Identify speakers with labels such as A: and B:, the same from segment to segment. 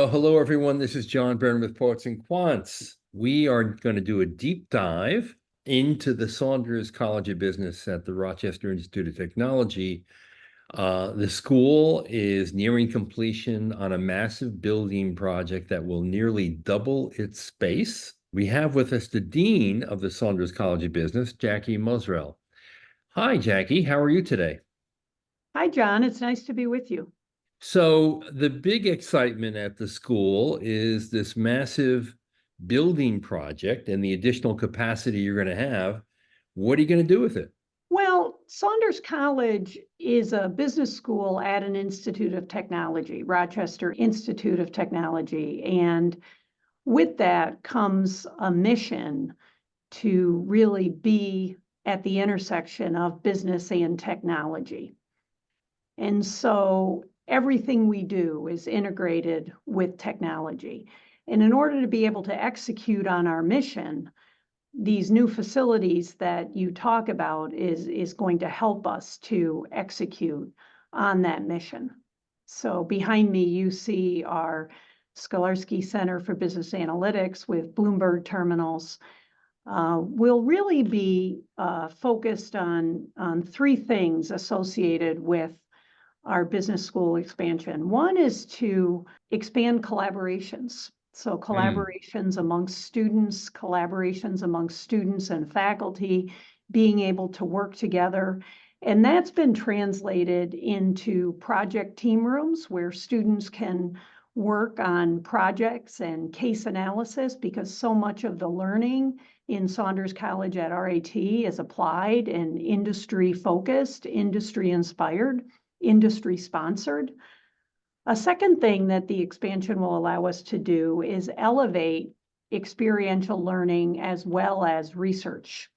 A: Well, hello, everyone. This is John Byrne with Poets and Quants. We are going to do a deep dive into the Saunders College of Business at the Rochester Institute of Technology. The school is nearing completion on a massive building project that will nearly double its space. We have with us the Dean of the Saunders College of Business, Jackie Musrell. Hi, Jackie. How are you today?
B: Hi, John. It's nice to be with you.
A: So the big excitement at the school is this massive building project and the additional capacity you're going to have. What are you going to do with it?
B: Well, Saunders College is a business school at an Institute of Technology, Rochester Institute of Technology. And with that comes a mission to really be at the intersection of business and technology. And so everything we do is integrated with technology. And in order to be able to execute on our mission, these new facilities that you talk about is going to help us to execute on that mission. So behind me, you see our Skolarski Center for Business Analytics with Bloomberg terminals. We'll really be focused on three things associated with our business school expansion. One is to expand collaborations. So collaborations amongst students and faculty, being able to work together. And that's been translated into project team rooms where students can work on projects and case analysis, because so much of the learning in Saunders College at RIT is applied and industry focused, industry inspired, industry sponsored. A second thing that the expansion will allow us to do is elevate experiential learning as well as research.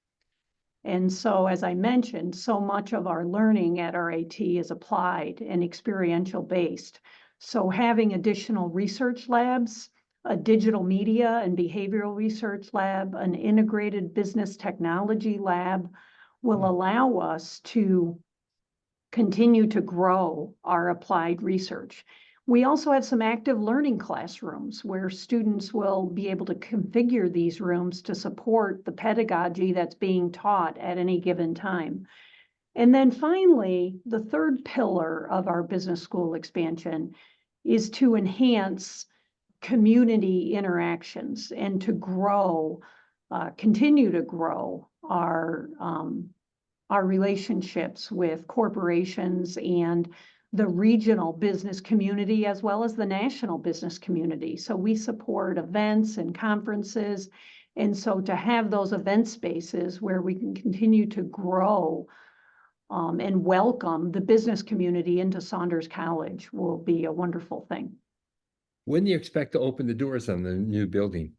B: And so, as I mentioned, so much of our learning at RIT is applied and experiential based. So having additional research labs, a digital media and behavioral research lab, an integrated business technology lab will allow us to continue to grow our applied research. We also have some active learning classrooms where students will be able to configure these rooms to support the pedagogy that's being taught at any given time. And then finally, the third pillar of our business school expansion is to enhance community interactions and to grow, continue to grow our relationships with corporations and the regional business community as well as the national business community. So we support events and conferences. And so to have those event spaces where we can continue to grow and welcome the business community into Saunders College will be a wonderful thing.
A: When do you expect to open the doors on the new building?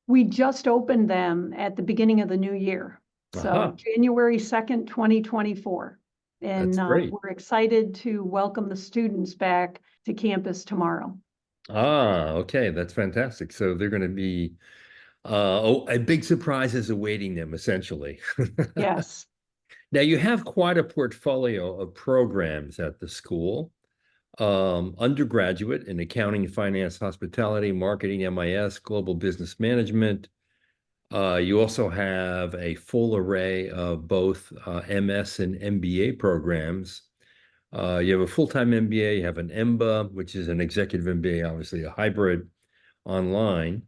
B: We just opened them at the beginning of the new year. So January 2nd, 2024. And we're excited to welcome the students back to campus tomorrow.
A: Okay, that's fantastic. So they're going to be, a big surprise is awaiting them, essentially.
B: Yes.
A: Now, you have quite a portfolio of programs at the school. Undergraduate in accounting, finance, hospitality, marketing, MIS, global business management. You also have a full array of both MS and MBA programs. You have a full-time MBA, you have an EMBA, which is an executive MBA, obviously a hybrid online.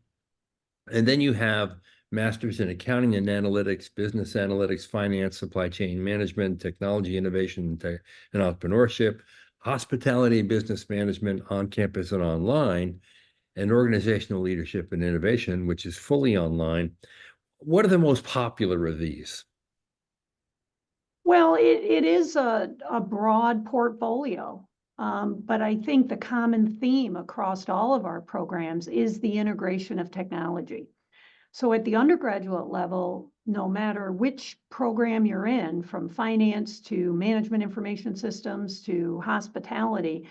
A: And then you have masters in accounting and analytics, business analytics, finance, supply chain management, technology, innovation, and entrepreneurship, hospitality, business management on campus and online, and organizational leadership and innovation, which is fully online. What are the most popular of these?
B: Well, it is a broad portfolio, but I think the common theme across all of our programs is the integration of technology. So at the undergraduate level, no matter which program you're in, from finance to management information systems to hospitality,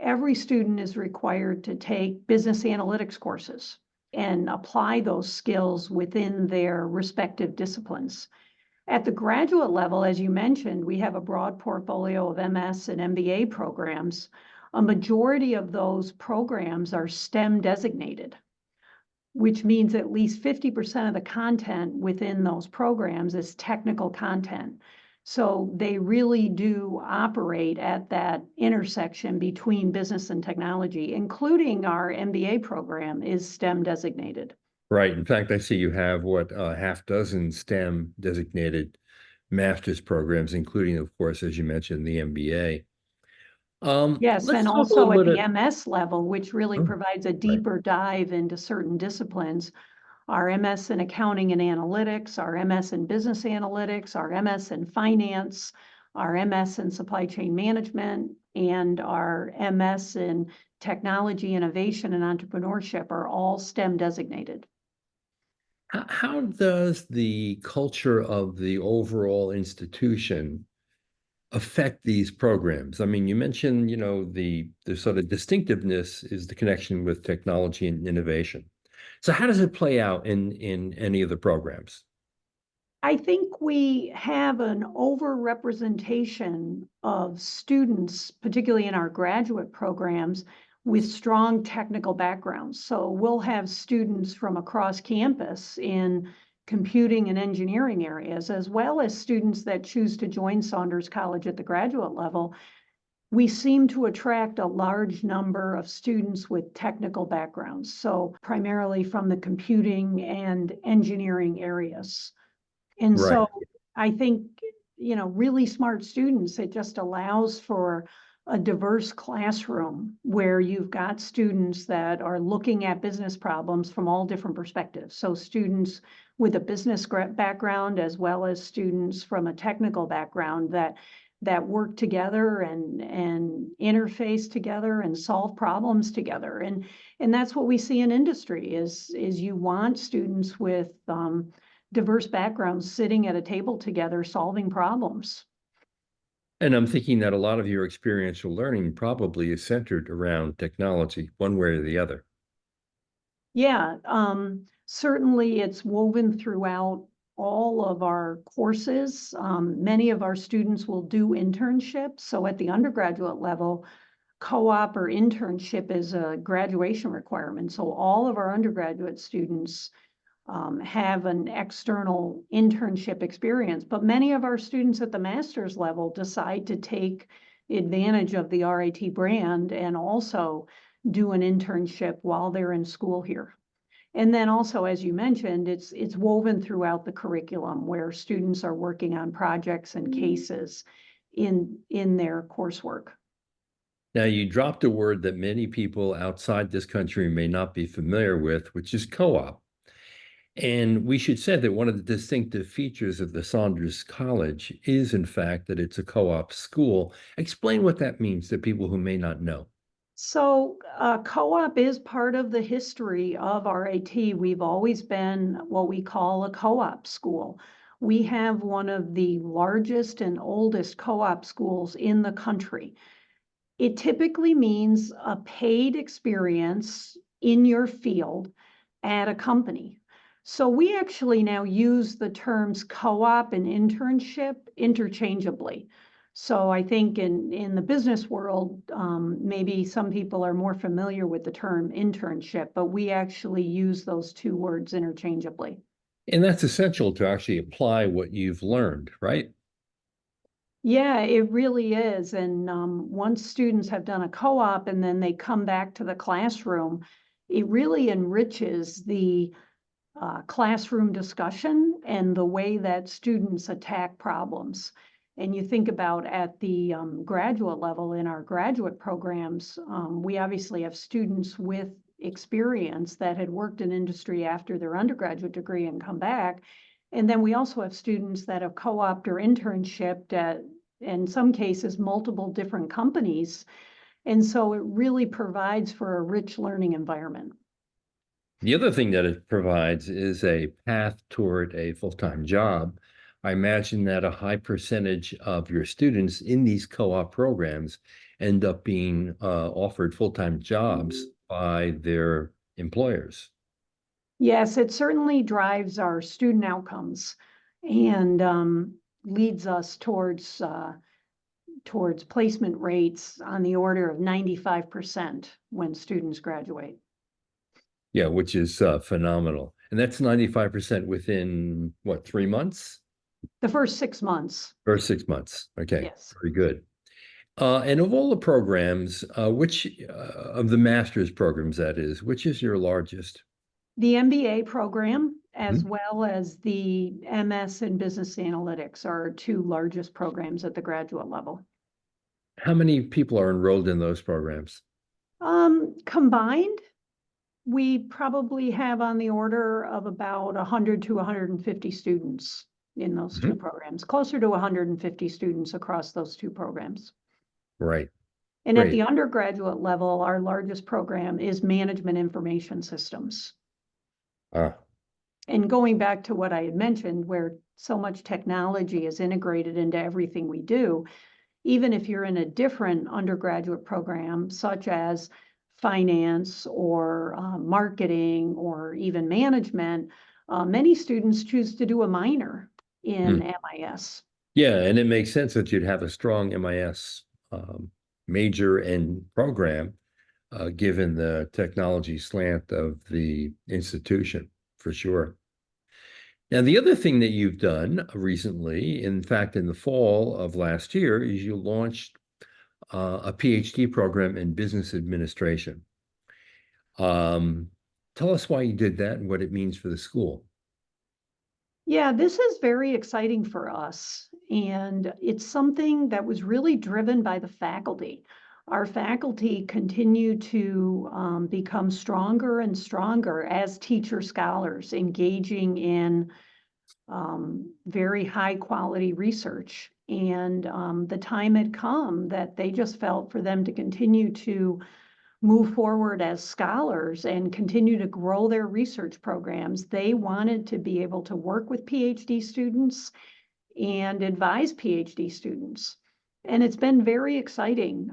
B: every student is required to take business analytics courses and apply those skills within their respective disciplines. At the graduate level, as you mentioned, we have a broad portfolio of MS and MBA programs. a majority of those programs are STEM designated, which means at least 50% of the content within those programs is technical content. So they really do operate at that intersection between business and technology, including our MBA program is STEM designated.
A: Right. In fact, I see you have what a half dozen STEM designated master's programs, including, of course, as you mentioned, the MBA.
B: Yes,
A: Let's
B: and
A: talk a
B: also
A: little
B: at
A: bit.
B: the MS level, which really
A: Oh,
B: provides a
A: right.
B: deeper dive into certain disciplines. Our MS in accounting and analytics, our MS in business analytics, our MS in finance, our MS in supply chain management, and our MS in technology, innovation, and entrepreneurship are all STEM designated.
A: How does the culture of the overall institution affect these programs? I mean, you mentioned, the sort of distinctiveness is the connection with technology and innovation. So how does it play out in any of the programs?
B: I think we have an overrepresentation of students, particularly in our graduate programs, with strong technical backgrounds. So we'll have students from across campus in computing and engineering areas, as well as students that choose to join Saunders College at the graduate level. We seem to attract a large number of students with technical backgrounds, so primarily from the computing and engineering areas. And
A: Right.
B: so I think, really smart students, it just allows for a diverse classroom where you've got students that are looking at business problems from all different perspectives. So students with a business background, as well as students from a technical background that work together and interface together and solve problems together. And that's what we see in industry is you want students with diverse backgrounds sitting at a table together solving problems.
A: And I'm thinking that a lot of your experiential learning probably is centered around technology, one way or the other.
B: Yeah, certainly it's woven throughout all of our courses. Many of our students will do internships. So at the undergraduate level, co-op or internship is a graduation requirement. So all of our undergraduate students have an external internship experience. But many of our students at the master's level decide to take advantage of the RIT brand and also do an internship while they're in school here. And then also, as you mentioned, it's woven throughout the curriculum where students are working on projects and cases in their coursework.
A: Now, you dropped a word that many people outside this country may not be familiar with, which is co-op. And we should say that one of the distinctive features of the Saunders College is, in fact, that it's a co-op school. Explain what that means to people who may not know.
B: So co-op is part of the history of RIT. We've always been what we call a co-op school. We have one of the largest and oldest co-op schools in the country. It typically means a paid experience in your field at a company. So we actually now use the terms co-op and internship interchangeably. So I think in the business world, maybe some people are more familiar with the term internship, but we actually use those two words interchangeably.
A: And that's essential to actually apply what you've learned, right?
B: Yeah, it really is. And once students have done a co-op and then they come back to the classroom, it really enriches the classroom discussion and the way that students attack problems. And you think about at the graduate level in our graduate programs, we obviously have students with experience that had worked in industry after their undergraduate degree and come back. And then we also have students that have co-opted or internshipped at, in some cases, multiple different companies. And so it really provides for a rich learning environment.
A: The other thing that it provides is a path toward a full-time job. I imagine that a high percentage of your students in these co-op programs end up being offered full-time jobs by their employers.
B: Yes, it certainly drives our student outcomes and leads us towards towards placement rates on the order of 95% when students graduate.
A: Yeah, which is phenomenal. And that's 95% within what, 3 months?
B: The first 6 months,
A: Or 6 months. Okay,
B: yes.
A: very good. And of all the programs, which of the master's programs that is, which is your largest?
B: The MBA program, as
A: Hmm?
B: well as the MS in Business Analytics, are our two largest programs at the graduate level.
A: How many people are enrolled in those programs?
B: Combined, we probably have on the order of about 100 to 150 students in those two
A: Mhm.
B: programs, closer to 150 students across those two programs.
A: Right,
B: And at
A: great.
B: the undergraduate level, our largest program is Management Information Systems.
A: Ah,
B: And going back to what I had mentioned, where so much technology is integrated into everything we do, even if you're in a different undergraduate program, such as finance or marketing or even management, many students choose to do a minor in
A: hmm.
B: MIS.
A: Yeah, and it makes sense that you'd have a strong MIS major and program, given the technology slant of the institution, for sure. Now, the other thing that you've done recently, in fact, in the fall of last year, is you launched a PhD program in business administration. Um, Tell us why you did that and what it means for the school.
B: Yeah, this is very exciting for us. And it's something that was really driven by the faculty. Our faculty continue to become stronger and stronger as teacher scholars, engaging in very high quality research. And the time had come that they just felt for them to continue to move forward as scholars and continue to grow their research programs. They wanted to be able to work with PhD students and advise PhD students. And it's been very exciting.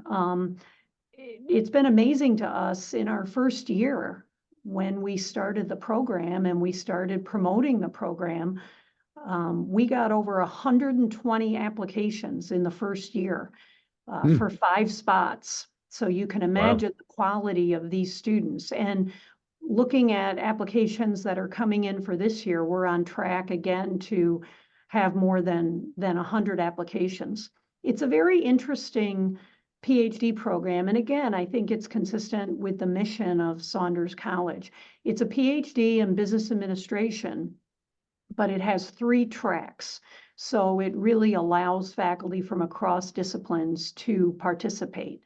B: It's been amazing to us in our first year when we started the program and we started promoting the program. We got over 120 applications in the first year
A: Hmm,
B: for 5 spots. So you can
A: wow.
B: imagine the quality of these students. And looking at applications that are coming in for this year, we're on track again to have more than 100 applications. It's a very interesting PhD program. And again, I think it's consistent with the mission of Saunders College. It's a PhD in business administration, but it has 3 tracks. So it really allows faculty from across disciplines to participate.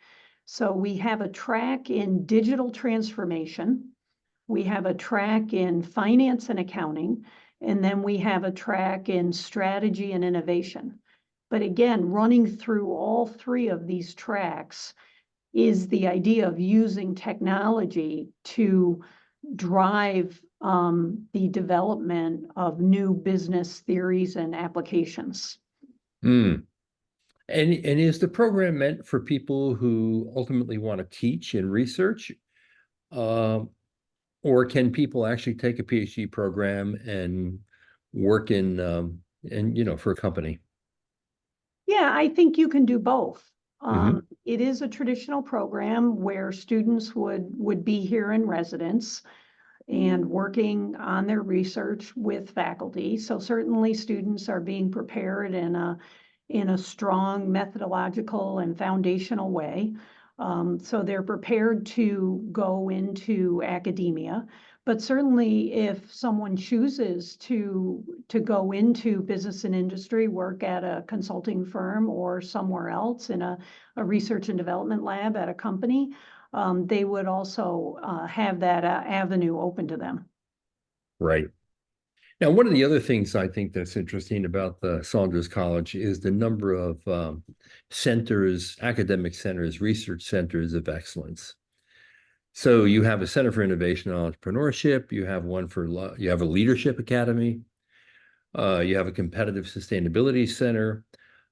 B: So we have a track in digital transformation, we have a track in finance and accounting, and then we have a track in strategy and innovation. But again, running through all 3 of these tracks is the idea of using technology to drive the development of new business theories and applications.
A: Hmm. And is the program meant for people who ultimately want to teach and research? Um, or can people actually take a PhD program and work in and for a company?
B: Yeah, I think you can do both.
A: Hmm.
B: It is a traditional program where students would be here in residence and working on their research with faculty. So certainly students are being prepared in a strong methodological and foundational way. So they're prepared to go into academia. But certainly if someone chooses to go into business and industry, work at a consulting firm or somewhere else in a research and development lab at a company, they would also have that avenue open to them.
A: Right. Now, one of the other things I think that's interesting about the Saunders College is the number of centers, academic centers, research centers of excellence. So you have a Center for Innovation and Entrepreneurship. You have you have a Leadership Academy. You have a Competitive Sustainability Center.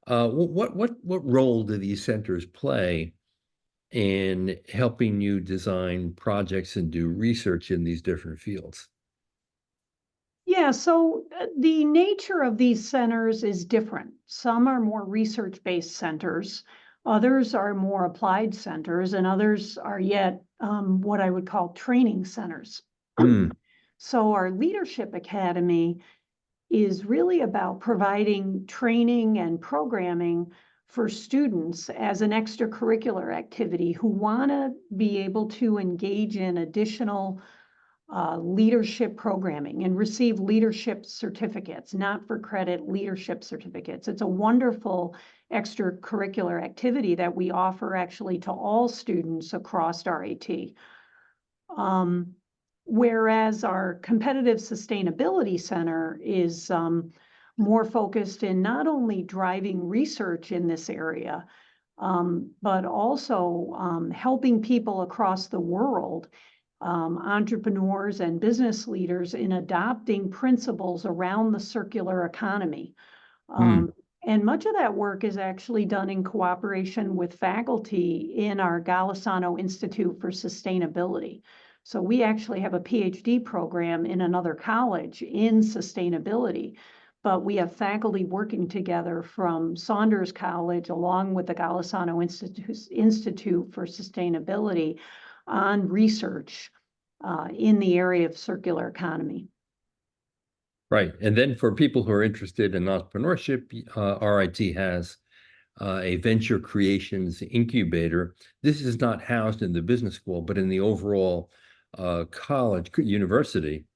A: What role do these centers play in helping you design projects and do research in these different fields?
B: Yeah, so the nature of these centers is different. Some are more research-based centers, Others are more applied centers, and others are yet what I would call training centers.
A: Hmm.
B: So our Leadership Academy is really about providing training and programming for students as an extracurricular activity who want to be able to engage in additional leadership programming and receive leadership certificates, not for credit leadership certificates. It's a wonderful extracurricular activity that we offer actually to all students across RAT. Whereas our Competitive Sustainability Center is more focused in not only driving research in this area, but also helping people across the world, entrepreneurs and business leaders, in adopting principles around the circular economy.
A: Hmm.
B: And much of that work is actually done in cooperation with faculty in our Golisano Institute for Sustainability. So we actually have a Ph.D. program in another college in sustainability, but we have faculty working together from Saunders College along with the Golisano Institute for Sustainability on research in the area of circular economy.
A: Right. And then for people who are interested in entrepreneurship, RIT has a venture creations incubator. This is not housed in the business school, but in the overall college, university,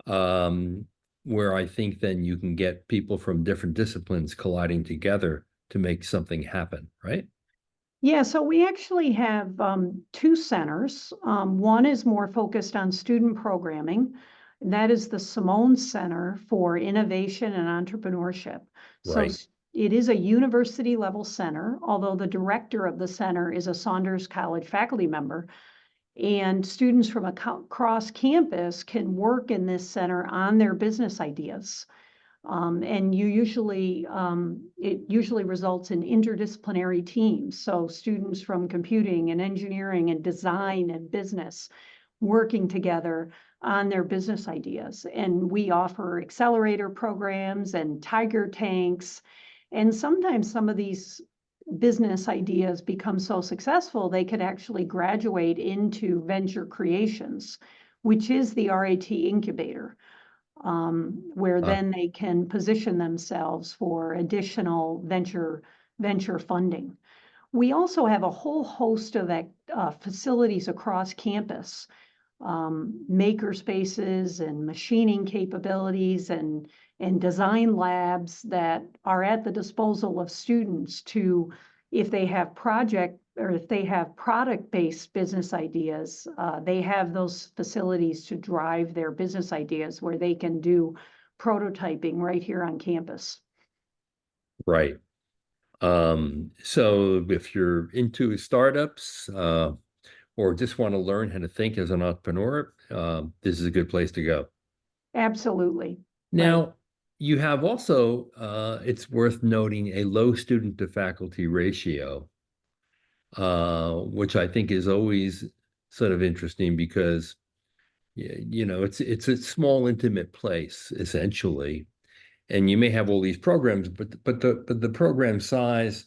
A: um, where I think then you can get people from different disciplines colliding together to make something happen, right?
B: Yeah, so we actually have two centers. One is more focused on student programming. And that is the Simone Center for Innovation and Entrepreneurship. So
A: Right.
B: it is a university level center, although the director of the center is a Saunders College faculty member. And students from across campus can work in this center on their business ideas. And it usually results in interdisciplinary teams. So students from computing and engineering and design and business working together on their business ideas. And we offer accelerator programs and tiger tanks. And sometimes some of these business ideas become so successful, they could actually graduate into venture creations, which is the RAT incubator, where
A: Uh,
B: then they can position themselves for additional venture funding. We also have a whole host of facilities across campus, maker spaces and machining capabilities and design labs that are at the disposal of students to, if they have project or if they have product-based business ideas, they have those facilities to drive their business ideas where they can do prototyping right here on campus.
A: right. So if you're into startups or just want to learn how to think as an entrepreneur, this is a good place to go.
B: Absolutely, right.
A: Now, you have also, it's worth noting, a low student to faculty ratio, which I think is always sort of interesting because, it's a small, intimate place essentially, and you may have all these programs, but the program size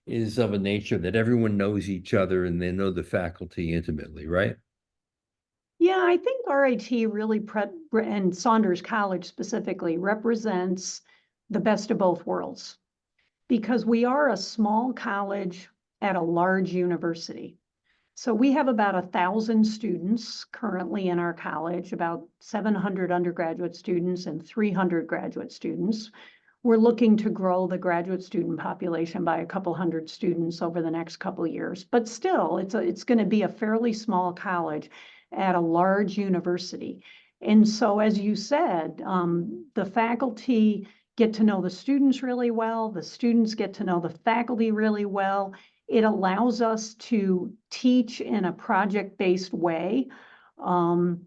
A: is of a nature that everyone knows each other and they know the faculty intimately, right?
B: Yeah, I think RIT really, and Saunders College specifically, represents the best of both worlds because we are a small college at a large university. So we have about 1,000 students currently in our college, about 700 undergraduate students and 300 graduate students. We're looking to grow the graduate student population by a couple hundred students over the next couple of years, but still, it's going to be a fairly small college at a large university. And so, as you said, the faculty get to know the students really well. The students get to know the faculty really well. It allows us to teach in a project-based way. Um,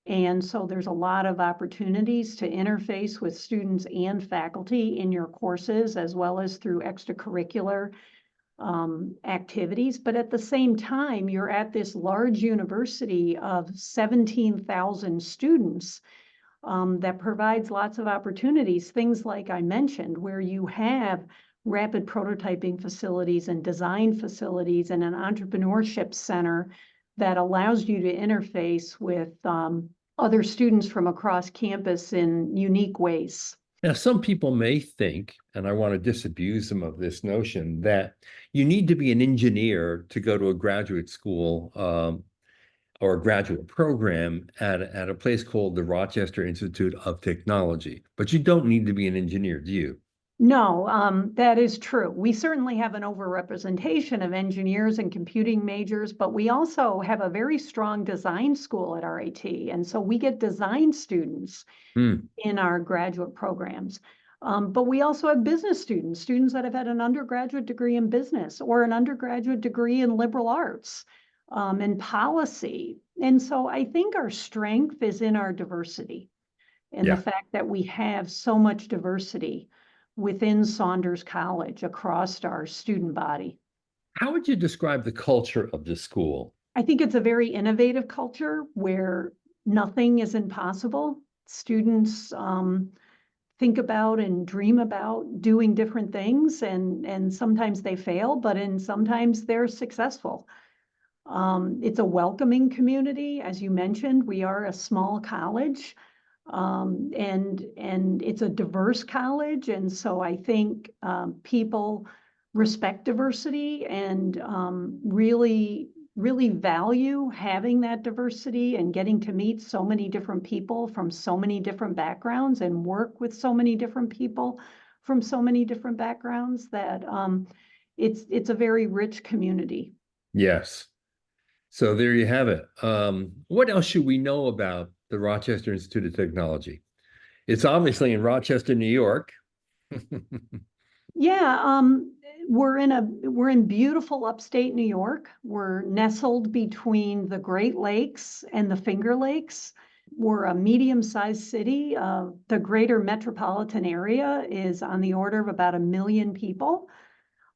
B: and so there's a lot of opportunities to interface with students and faculty in your courses, as well as through extracurricular activities. But at the same time, you're at this large university of 17,000 students that provides lots of opportunities. Things like I mentioned, where you have rapid prototyping facilities and design facilities and an entrepreneurship center that allows you to interface with other students from across campus in unique ways.
A: Now, some people may think, and I want to disabuse them of this notion, that you need to be an engineer to go to a graduate school or a graduate program at a place called the Rochester Institute of Technology. But you don't need to be an engineer, do you?
B: No, that is true. We certainly have an overrepresentation of engineers and computing majors, but we also have a very strong design school at RIT. And so we get design students
A: Hmm.
B: in our graduate programs. But we also have business students, students that have had an undergraduate degree in business or an undergraduate degree in liberal arts and policy. And so I think our strength is in our diversity and the
A: Yeah.
B: fact that we have so much diversity within Saunders College across our student body.
A: How would you describe the culture of the school?
B: I think it's a very innovative culture where nothing is impossible. Students think about and dream about doing different things, and sometimes they fail, but sometimes they're successful. It's a welcoming community. As you mentioned, we are a small college. And it's a diverse college, and so I think people respect diversity and really value having that diversity and getting to meet so many different people from so many different backgrounds and work with so many different people from so many different backgrounds that it's a very rich community.
A: Yes. So there you have it. What else should we know about the Rochester Institute of Technology? It's obviously in Rochester, New York.
B: Yeah, we're in beautiful upstate New York. We're nestled between the Great Lakes and the Finger Lakes. We're a medium-sized city. The greater metropolitan area is on the order of about 1 million people.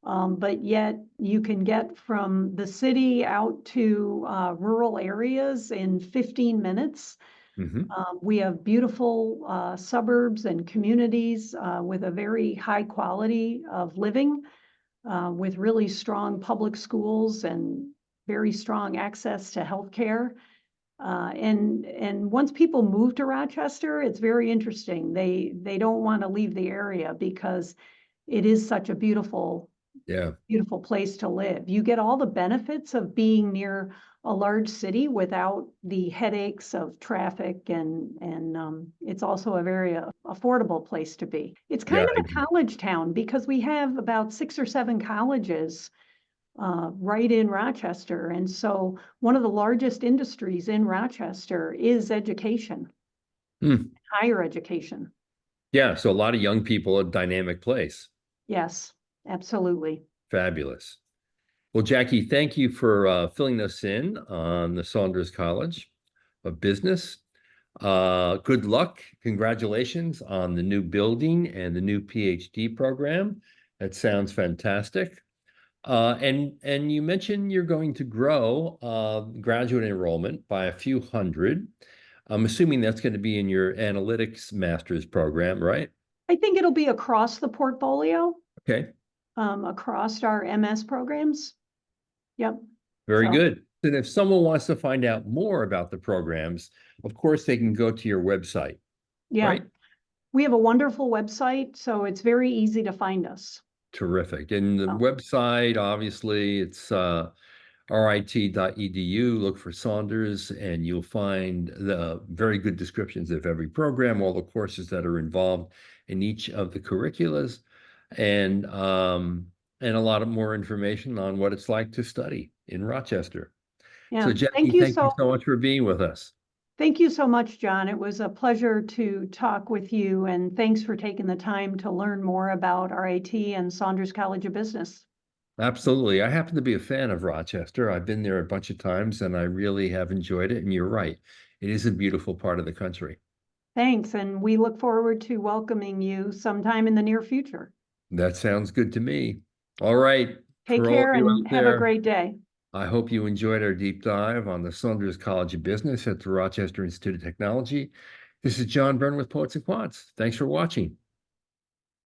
B: But yet you can get from the city out to rural areas in 15 minutes.
A: Mhm.
B: We have beautiful suburbs and communities with a very high quality of living, with really strong public schools and very strong access to healthcare. And once people move to Rochester, it's very interesting. They don't want to leave the area because it is such a
A: Yeah.
B: beautiful place to live. You get all the benefits of being near a large city without the headaches of traffic, and it's also a very affordable place to be. It's
A: Yeah.
B: kind of a college town because we have about 6 or 7 colleges right in Rochester, and so one of the largest industries in Rochester is education,
A: Hmm.
B: higher education.
A: Yeah. So a lot of young people, a dynamic place.
B: Yes, absolutely.
A: Fabulous. Well, Jackie, thank you for filling us in on the Saunders College of Business. Good luck. Congratulations on the new building and the new PhD program. That sounds fantastic. And you mentioned you're going to grow graduate enrollment by a few hundred. I'm assuming that's going to be in your analytics master's program, right?
B: I think it'll be across the portfolio,
A: Okay,
B: across our MS programs. Yep.
A: very
B: So,
A: good. And if someone wants to find out more about the programs, of course, they can go to your website,
B: yeah,
A: right?
B: we have a wonderful website, so it's very easy to find us.
A: Terrific. And the
B: Oh,
A: website, obviously, it's rit.edu. Look for Saunders, and you'll find the very good descriptions of every program, all the courses that are involved in each of the curriculas, and and a lot of more information on what it's like to study in Rochester.
B: yeah.
A: So, Jackie, thank you so much for being with us.
B: Thank you so much, John. It was a pleasure to talk with you, and thanks for taking the time to learn more about RIT and Saunders College of Business.
A: Absolutely. I happen to be a fan of Rochester. I've been there a bunch of times and I really have enjoyed it. And you're right, it is a beautiful part of the country.
B: Thanks, and we look forward to welcoming you sometime in the near future.
A: That sounds good to me. All right.
B: Take
A: For all of
B: care
A: you
B: and
A: out
B: have a
A: there,
B: great day.
A: I hope you enjoyed our deep dive on the Saunders College of Business at the Rochester Institute of Technology. This is John Byrne with Poets and Quants. Thanks for watching.